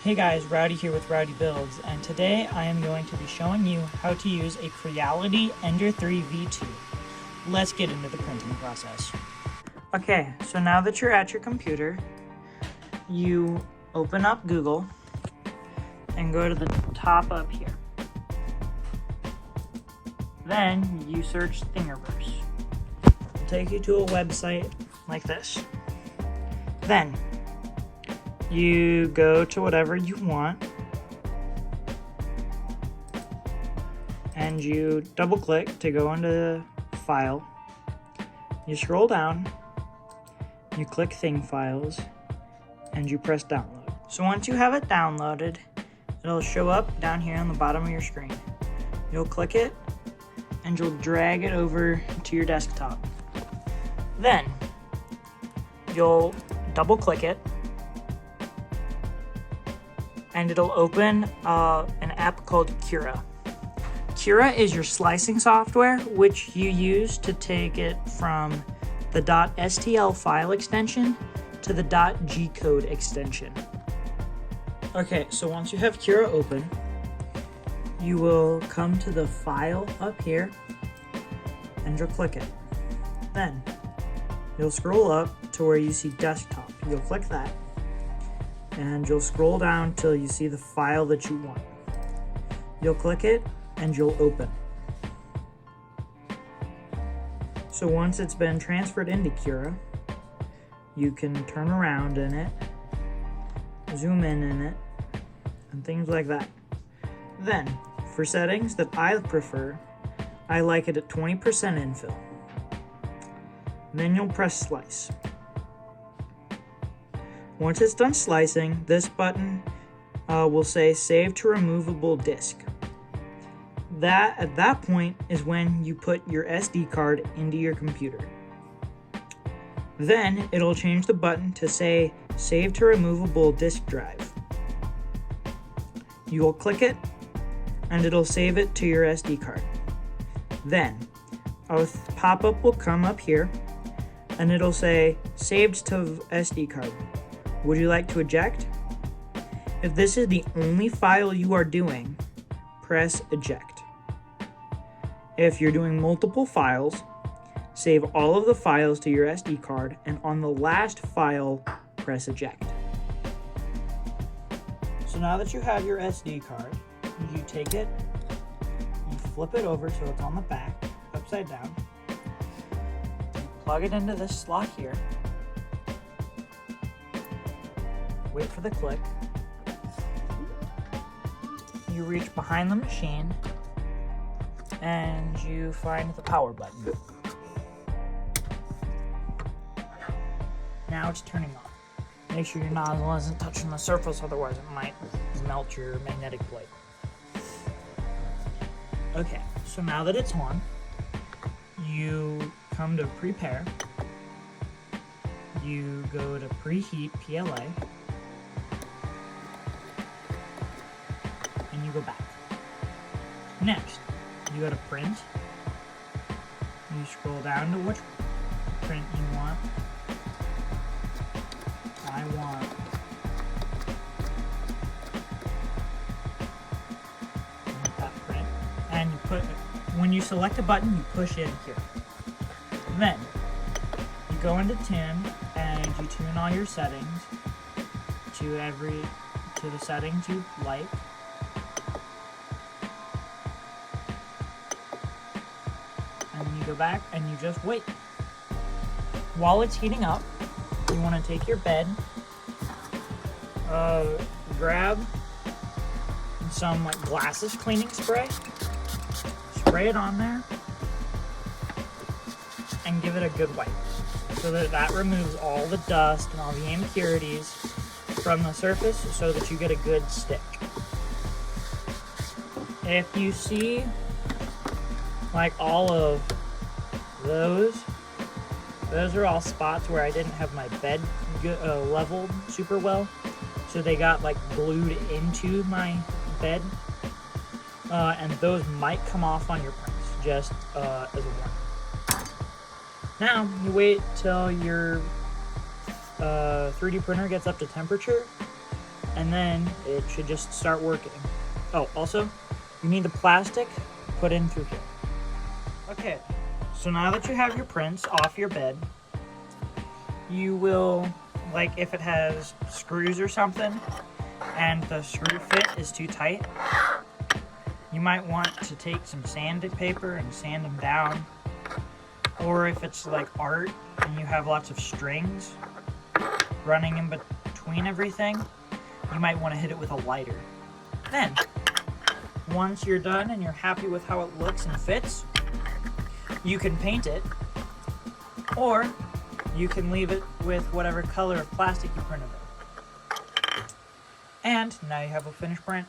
Hey guys, Rowdy here with Rowdy Builds, and today I am going to be showing you how to use a Creality Endear-3 V2. Let's get into the printing process. Okay, so now that you're at your computer, you open up Google and go to the top up here. Then you search Thingiverse. It'll take you to a website like this. Then you go to whatever you want and you double click to go into File. You scroll down, you click Thing Files, and you press Download. So once you have it downloaded, it'll show up down here on the bottom of your screen. You'll click it and you'll drag it over to your desktop. Then you'll double click it and it'll open an app called Cura. Cura is your slicing software, which you use to take it from the .stl file extension to the .g-code extension. Okay, so once you have Cura open, you will come to the file up here and you'll click it. Then you'll scroll up to where you see desktop. You'll click that and you'll scroll down till you see the file that you want. You'll click it and you'll open. So once it's been transferred into Cura, you can turn around in it, zoom in it, and things like that. Then, for settings that I prefer, I like it at 20% infill. Then you'll press slice. Once it's done slicing, this button will say save to removable disk. At that point is when you put your SD card into your computer. Then it'll change the button to say save to removable disk drive. You will click it and it'll save it to your SD card. Then a pop-up will come up here and it'll say saved to SD card. Would you like to eject? If this is the only file you are doing, press eject. If you're doing multiple files, save all of the files to your SD card, and on the last file, press eject. So now that you have your SD card, you take it, you flip it over so it's on the back, upside down, you plug it into this slot here, wait for the click, you reach behind the machine, and you find the power button. Now it's turning on. Make sure your nozzle isn't touching the surface, otherwise it might melt your magnetic plate. Okay, so now that it's on, you come to prepare, you go to preheat PLA, and you go back. Next, you go to print, you scroll down to which print you want. I want that print, and you put, when you select a button, you push in here. Then you go into tune and you tune all your settings to the settings you like. And then you go back and you just wait. While it's heating up, you want to take your bed, grab some glasses cleaning spray, spray it on there, and give it a good wipe so that removes all the dust and all the impurities from the surface so that you get a good stick. If you see all of those are all spots where I didn't have my bed leveled super well, so they got glued into my bed, and those might come off on your prints, just as a warning. Now you wait till your 3D printer gets up to temperature, and then it should just start working. Oh, also, you need the plastic put in through here. Okay, so now that you have your prints off your bed, you will, like if it has screws or something, and the screw fit is too tight, you might want to take some sandpaper and sand them down. Or if it's like art and you have lots of strings running in between everything, you might want to hit it with a lighter. Then, once you're done and you're happy with how it looks and fits, you can paint it, or you can leave it with whatever color of plastic you printed it. And now you have a finished print.